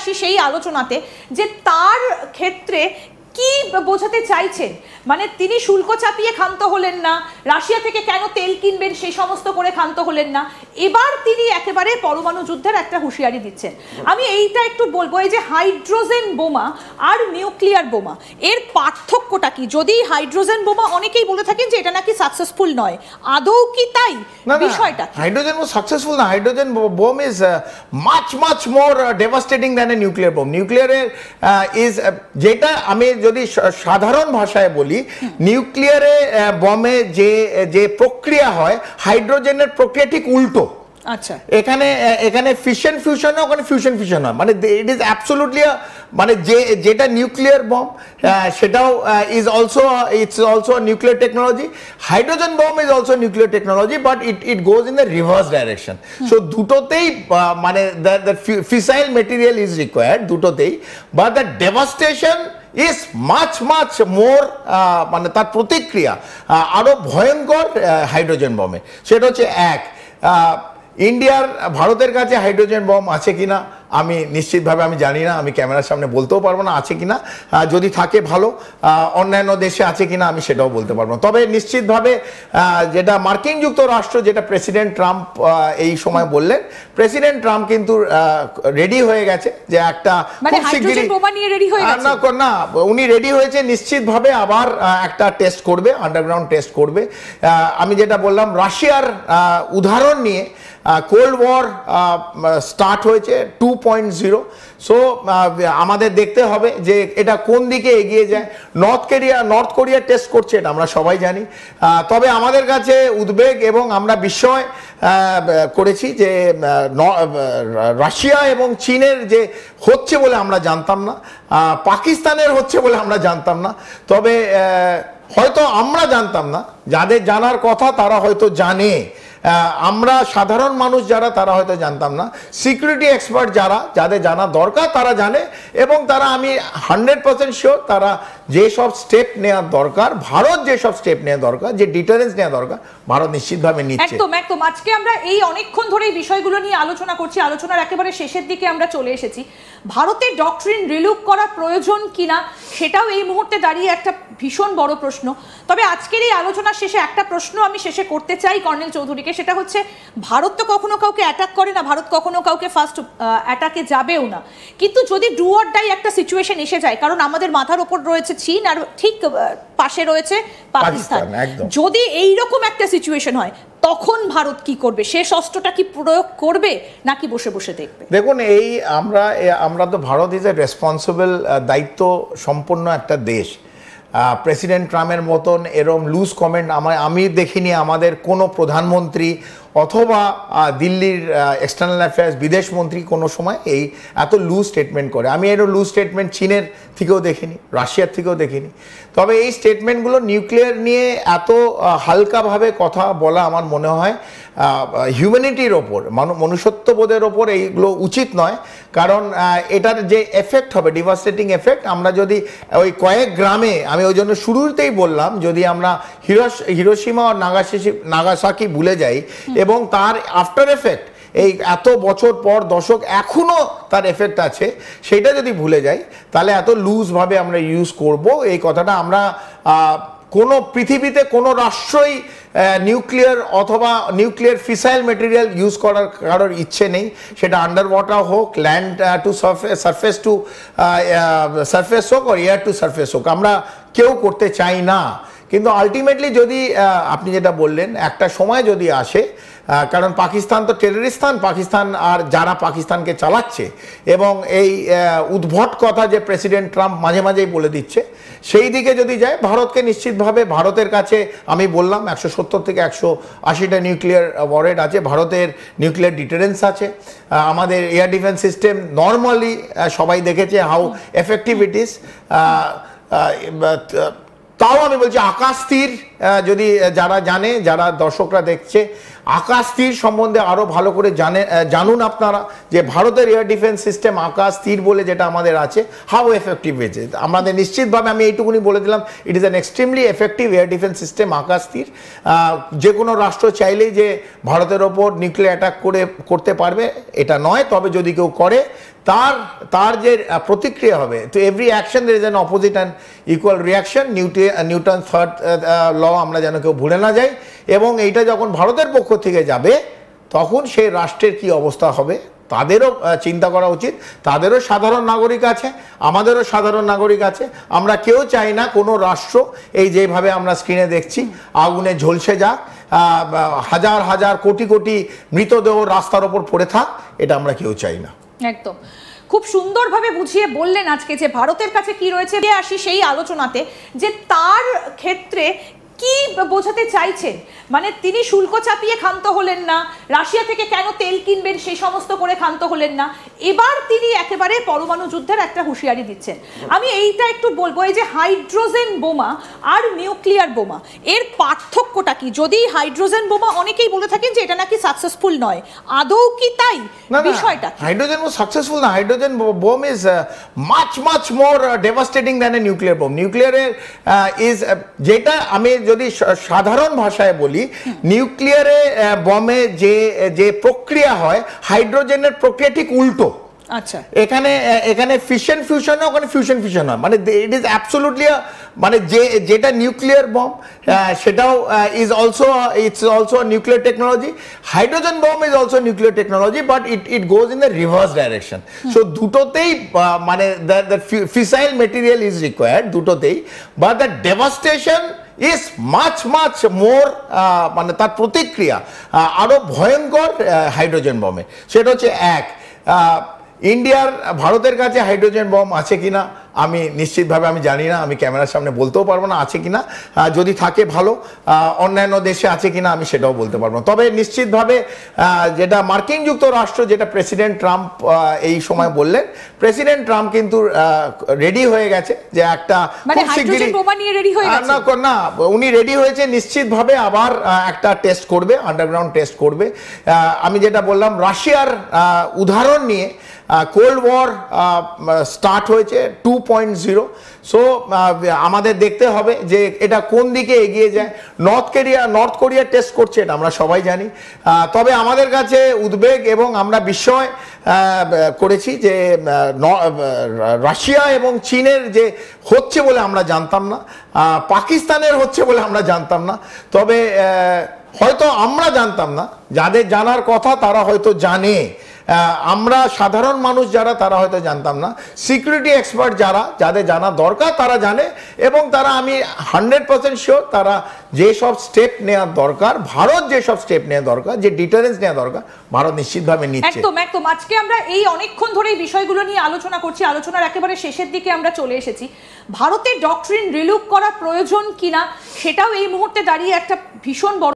আসি সেই আলোচনাতে যে তার ক্ষেত্রে কি বোঝাতে চাইছেন, মানে তিনি শুল্ক চাপিয়ে ক্ষান্ত হলেন না, রাশিয়া থেকে কেন তেল কিনবেন সেই সমস্ত করে ক্ষান্ত হলেন না, এবার তিনি একেবারে পরমাণু যুদ্ধের একটা হুঁশিয়ারি দিচ্ছেন। আমি এইটা একটু বলবো, এই যে হাইড্রোজেন বোমা আর নিউক্লিয়ার বোমা এর পার্থক্যটা কি? যদি হাইড্রোজেন বোমা অনেকেই বলে থাকেন যে এটা নাকি সাকসেসফুল নয়, আদৌ কি তাই? বিষয়টা হাইড্রোজেন বোম সাকসেসফুল না, hydrogen bomb is much more devastating than a nuclear bomb. নিউক্লিয়ারের ইজ যেটা আমি যদি সাধারণ ভাষায় বলি, নিউক্লিয়ারে বমে যে প্রক্রিয়া হয় হাইড্রোজেনের প্রক্রিয়া ঠিক উল্টো। আচ্ছা, এখানে ফিশন ফিউশন হয়, ওখানে ফিউশন ফিউশন হয়, মানে ইট ইজ অ্যাবসলিউটলি মানে যেটা নিউক্লিয়ার বম সেটাও it's also nuclear technology. Hydrogen bomb is also nuclear technology, but it goes in the reverse direction. So দুটোতেই মানে the fissile material is required দুটোতেই, but the devastation is much more মানে তার প্রতিক্রিয়া আরো ভয়ঙ্কর hydrogen বমে। সেটা হচ্ছে এক, ভারতের কাছে হাইড্রোজেন বম আছে কিনা আমি নিশ্চিতভাবে আমি জানি না, আমি ক্যামেরার সামনে বলতেও পারবো না আছে কিনা, যদি থাকে ভালো, অন্যান্য দেশে আছে কিনা আমি সেটাও বলতে পারবো না। তবে নিশ্চিতভাবে যেটা মার্কিন যুক্তরাষ্ট্র, যেটা প্রেসিডেন্ট ট্রাম্প এই সময় বললেন, প্রেসিডেন্ট ট্রাম্প কিন্তু রেডি হয়ে গেছে যে একটা না, উনি রেডি হয়েছে নিশ্চিতভাবে আবার একটা টেস্ট করবে, আন্ডারগ্রাউন্ড টেস্ট করবে। আমি যেটা বললাম, রাশিয়ার উদাহরণ নিয়ে কোল্ড ওয়ার স্টার্ট হয়েছে 2.0। সো আমাদের দেখতে হবে যে এটা কোন দিকে এগিয়ে যায়। নর্থ কোরিয়া টেস্ট করছে, এটা আমরা সবাই জানি। তবে আমাদের কাছে উদ্বেগ এবং আমরা বিস্ময় করেছি যে রাশিয়া এবং চীনের যে হচ্ছে বলে আমরা জানতাম না, পাকিস্তানের হচ্ছে বলে আমরা জানতাম না। তবে হয়তো আমরা জানতাম না, যাদের জানার কথা তারা হয়তো জানে, আমরা সাধারণ মানুষ যারা তারা হয়তো জানতাম না। সিকিউরিটি এক্সপার্ট যাদের জানা দরকার তারা জানে, এবং তারা আমি 100% শিওর তারা যেসব স্টেপ নেওয়ার দরকার, ভারত যেসব স্টেপ নেওয়া দরকার, যে ডিটারেন্স নেওয়া দরকার, ভারত নিশ্চিতভাবে নিচ্ছে। একদম। আজকে আমরা এই অনেকক্ষণ ধরে এই বিষয়গুলো নিয়ে আলোচনা করছি, আলোচনার একেবারে শেষের দিকে আমরা চলে এসেছি। ভারতের ডক্ট্রিন রিলুক করা প্রয়োজন কিনা সেটাও এই মুহূর্তে দাঁড়িয়ে একটা ভীষণ বড় প্রশ্ন। তবে আজকের এই আলোচনার শেষে একটা প্রশ্ন আমি শেষে করতে চাই কর্নেল চৌধুরীকে, সেটা হচ্ছে ভারত তো কখনো কাউকে অ্যাটাক করে না, ভারত কখনো কাউকে ফার্স্ট অ্যাটাকে যাবেও না, কিন্তু যদি ডু অর ডাই একটা সিচুয়েশন এসে যায়, কারণ আমাদের মাথার ওপর রয়েছে চীন আর ঠিক পাশে রয়েছে পাকিস্তান, যদি এইরকম একটা সিচুয়েশন হয় তখন ভারত কি করবে? শেষ অস্ত্রটা কি প্রয়োগ করবে নাকি বসে বসে দেখবে? দেখুন, আমরা তো ভারত ইজ এ রেসপন্সিবল, দায়িত্ব সম্পন্ন একটা দেশ। প্রেসিডেন্ট ট্রাম্পের মতন এরম লুজ কমেন্ট আমি দেখিনি আমাদের কোনো প্রধানমন্ত্রী অথবা দিল্লির এক্সটার্নাল অ্যাফেয়ার্স বিদেশমন্ত্রী কোনো সময় এত লুজ স্টেটমেন্ট করে। আমি এরও লুজ স্টেটমেন্ট চীনের থেকেও দেখিনি, রাশিয়ার থেকেও দেখিনি। তবে এই স্টেটমেন্টগুলো নিউক্লিয়ার নিয়ে এত হালকাভাবে কথা বলা আমার মনে হয় হিউম্যানিটির ওপর, মনুষ্যত্ববোধের ওপর এইগুলো উচিত নয়। কারণ এটার যে এফেক্ট হবে, ডিভাস্টেটিং এফেক্ট, আমরা যদি ওই কয়েক গ্রামে, আমি ওই জন্য শুরুতেই বললাম, যদি আমরা হিরোশিমা আর নাগাসাকি ভুলে যাই এবং তার আফটার এফেক্ট এই এত বছর পর, দশক এখনো তার এফেক্ট আছে, সেটা যদি ভুলে যাই, তাহলে এত লুজভাবে আমরা ইউজ করব এই কথাটা আমরা কোনো পৃথিবীতে কোনো রাষ্ট্রই নিউক্লিয়ার অথবা নিউক্লিয়ার ফিসাইল মেটেরিয়াল ইউজ করার কারোর ইচ্ছে নেই, সেটা আন্ডার ওয়াটার হোক, land to surface to surface হোক, আর এয়ার টু সারফেস হোক, আমরা কেউ করতে চাই না। কিন্তু আলটিমেটলি যদি আপনি যেটা বললেন, একটা সময় যদি আসে, কারণ পাকিস্তান তো টেররিস্তান, পাকিস্তান আর যারা পাকিস্তানকে চালাচ্ছে, এবং এই উদ্ভট কথা যে প্রেসিডেন্ট ট্রাম্প মাঝে মাঝেই বলে দিচ্ছে, সেই দিকে যদি যায়, ভারতকে নিশ্চিতভাবে, ভারতের কাছে আমি বললাম 170 থেকে 180টা নিউক্লিয়ার ওয়ারেড আছে, ভারতের নিউক্লিয়ার ডিটারেন্স আছে, আমাদের এয়ার ডিফেন্স সিস্টেম নর্মালি সবাই দেখেছে হাউ এফেক্টিভ ইট ইজ। তাও আমি বলছি আকাশ তীর, যদি যারা জানে, যারা দর্শকরা দেখছে, আকাশ তীর সম্বন্ধে আরো ভালো করে জানুন আপনারা যে ভারতের এয়ার ডিফেন্স সিস্টেম আকাশ তীর বলে যেটা আমাদের আছে, হাউ এফেক্টিভ হয়েছে। আমাদের নিশ্চিতভাবে আমি এইটুকুনি বলে দিলাম, it is an extremely effective air defence system Akashteer. যে কোনো রাষ্ট্র চাইলেই যে ভারতের ওপর নিউক্লিয়ার অ্যাটাক করতে পারবে এটা নয়, তবে যদি কেউ করে তার যে প্রতিক্রিয়া হবে, তো every action there is an opposite and equal reaction. Newton third law আমরা যেন কেউ ভুলে না যাই। এবং এইটা যখন ভারতের পক্ষ থেকে যাবে তখন সেই রাষ্ট্রের কি অবস্থা হবে তাদেরও চিন্তা করা উচিত। তাদেরও সাধারণ নাগরিক আছে, আমাদেরও সাধারণ নাগরিক আছে। আমরা কেউ চাই না কোনো রাষ্ট্র এই যেভাবে আমরা স্ক্রিনে দেখছি আগুনে ঝলসে যাক, হাজার হাজার কোটি কোটি মৃতদেহ রাস্তার ওপর পড়ে থাক, এটা আমরা কেউ চাই না। একদম খুব সুন্দরভাবে বুঝিয়ে বললেন আজকে যে ভারতের কাছে কি রয়েছে। আসি সেই আলোচনাতে যে তার ক্ষেত্রে কি বোঝাতে চাইছেন, মানে তিনি শুল্ক চাপিয়ে ক্ষান্ত হলেন না, রাশিয়া থেকে কেন তেল কিনবেন সেই সমস্ত করে ক্ষান্ত হলেন না, এবার তিনি একেবারে পরমাণু যুদ্ধের একটা হুঁশিয়ারি দিচ্ছেন। আমি এইটা একটু বলবো, এই যে হাইড্রোজেন বোমা আর নিউক্লিয়ার বোমা এর পার্থক্যটা কি? যদি হাইড্রোজেন বোমা অনেকেই বলে থাকেন যে এটা নাকি সাকসেসফুল নয়, আদৌ কি তাই? বিষয়টা হাইড্রোজেন বোম সাকসেসফুল না। Hydrogen bomb is much more devastating than a nuclear bomb. নিউক্লিয়ারের ইজ যেটা আমি যদি সাধারণ ভাষায় বলি, নিউক্লিয়ারে বমে যে প্রক্রিয়া হয় হাইড্রোজেনের প্রক্রিয়া ঠিক উল্টো। আচ্ছা, এখানে ফিশন ফিউশন হয়, ওখানে ফিউশন ফিউশন হয়, মানে ইট ইজ অ্যাবসলিউটলি মানে যেটা নিউক্লিয়ার বম সেটাও it's also nuclear technology. Hydrogen bomb is also nuclear technology, but it goes in the reverse direction. So দুটোতেই মানে the fissile material is required দুটোতেই, but the devastation is much more, মানে তার প্রতিক্রিয়া আরো ভয়ঙ্কর hydrogen বমে। সেটা হচ্ছে এক, ভারতের কাছে হাইড্রোজেন বম আছে কিনা আমি নিশ্চিতভাবে আমি জানি না, আমি ক্যামেরার সামনে বলতেও পারবো না আছে কিনা। যদি থাকে ভালো, অন্যান্য দেশে আছে কিনা আমি সেটাও বলতে পারবো না। তবে নিশ্চিতভাবে যেটা মার্কিন যুক্তরাষ্ট্র, যেটা প্রেসিডেন্ট ট্রাম্প এই সময় বললেন, প্রেসিডেন্ট ট্রাম্প কিন্তু রেডি হয়ে গেছে যে একটা না, উনি রেডি হয়েছে নিশ্চিতভাবে আবার একটা টেস্ট করবে, আন্ডারগ্রাউন্ড টেস্ট করবে। আমি যেটা বললাম রাশিয়ার উদাহরণ নিয়ে কোল্ড ওয়ার স্টার্ট হয়েছে 2.0। সো আমাদের দেখতে হবে যে এটা কোন দিকে এগিয়ে যায়। নর্থ কোরিয়া টেস্ট করছে, এটা আমরা সবাই জানি। তবে আমাদের কাছে উদ্বেগ এবং আমরা বিস্ময় করেছি যে রাশিয়া এবং চীনের যে হচ্ছে বলে আমরা জানতাম না, পাকিস্তানের হচ্ছে বলে আমরা জানতাম না। তবে হয়তো আমরা জানতাম না, যাদের জানার কথা তারা হয়তো জানে, আমরা সাধারণ মানুষ যারা তারা হয়তো জানতাম না। সিকিউরিটি এক্সপার্ট যাদের জানা দরকার তারা জানে, এবং তারা আমি 100% শিওর তারা যেসব স্টেপ নেওয়ার দরকার, ভারত যেসব স্টেপ নেওয়া দরকার, যে ডিটারেন্স নেওয়া দরকার, ভারত নিশ্চিতভাবে নিচ্ছে। একদম আজকে আমরা এই অনেকক্ষণ ধরে এই বিষয়গুলো নিয়ে আলোচনা করছি, আলোচনার একেবারে শেষের দিকে আমরা চলে এসেছি। ভারতের ডক্ট্রিন রিলুক করা প্রয়োজন কিনা সেটাও এই মুহূর্তে দাঁড়িয়ে একটা ভীষণ বড়